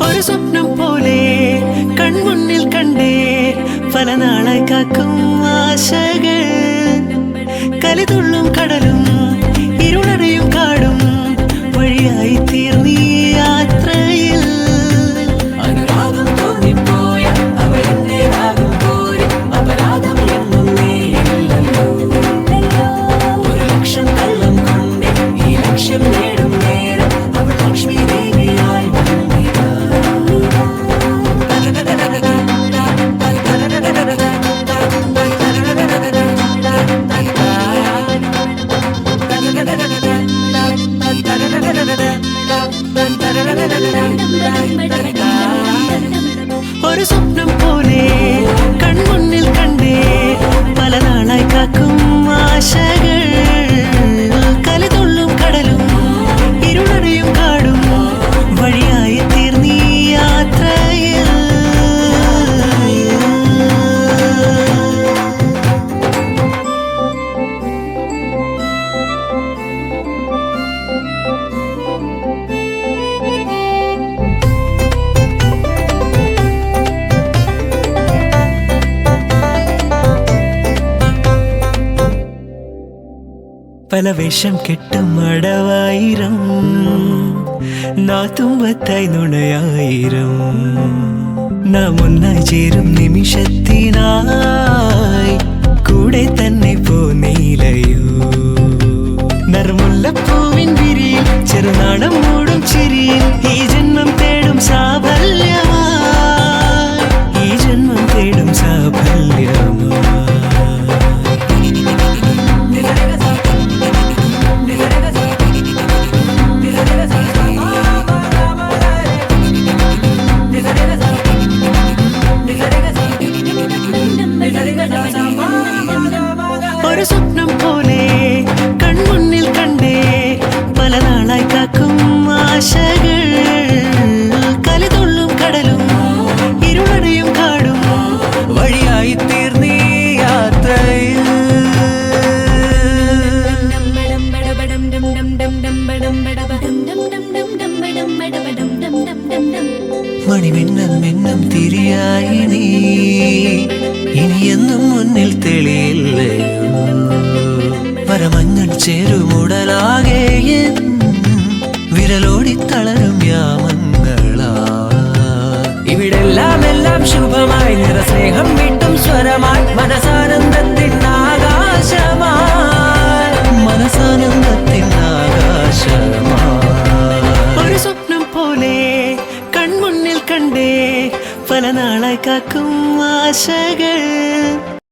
ഒരു സ്വപ്നം പോലെ കൺമുന്നിൽ കണ്ടേ പല നാളായി കാക്കും ആശകൾ കലിതുള്ളും കടലും ഇരുളടയും കാടും വഴിയായി തീർന്നീ യാത്രയിൽ അനുരാഗം തോന്നിപ്പോയ അവരെന്റേതാകും പോലെ അപരാധം എന്നും നീയില്ലല്ലോ ഒരു ലക്ഷം കള്ളം കൊണ്ട് ഈ ലക്ഷ്യം നേടും നേരം അവൾ ലക്ഷ്മി ദേവിയായി ഒരു സ്വപ്നം പോലെ കൺമുന്നിൽ കണ്ടേ പല നാളായി കാക്കും ആശകൾ കലിതുള്ളും കടലും ഇരുളടയും കാടും വഴിയായി തീർന്നീ യാത്രയിൽ പല വേഷം കെട്ടും അടവായിരം നാത്തുമ്പത്തായി നുണയായിരം നാം ഒന്നായി ചേരും നിമിഷത്തിനായി കൂടെ തന്നെ പോന്നീലയോ നറുമുല്ലപ്പൂവിൻ വിരിയിൽ ചെറുനാടം മൂടും ചിരിയിൽ ഈ ജന്മം തേടും സാഫല്യമായി ഈ ജന്മം തേടും സാഫല്യമായി ഒരു സ്വപ്നം പോലെ കൺമുന്നിൽ കണ്ടേ പല നാളായി കാക്കും ആശകൾ കലിതുള്ളും കടലും ഇരുളടയും കാടും വഴിയായി തീർന്നീ യാത്രയിൽ മണിമിന്നൽ മിന്നം തിരിയായി നീ ഇനിയെന്നും മുന്നിൽ തെളിയില്ലയോ പരമഞ്ഞൾ ചേരുമുടലാകെ വിരലോടി തളരും യാമങ്ങളാ ഇവിടെല്ലാം എല്ലാം ശുഭമായി നിറസ്നേഹം വീട്ടും സ്വരമായി മനസാനന്ദത്തിൻ ആകാശമായി മനസാനന്ദത്തിൻ ആകാശമായി ഒരു സ്വപ്നം പോലെ കൺമുന്നിൽ കണ്ടേ പല നാളായി കാക്കും ആശകൾ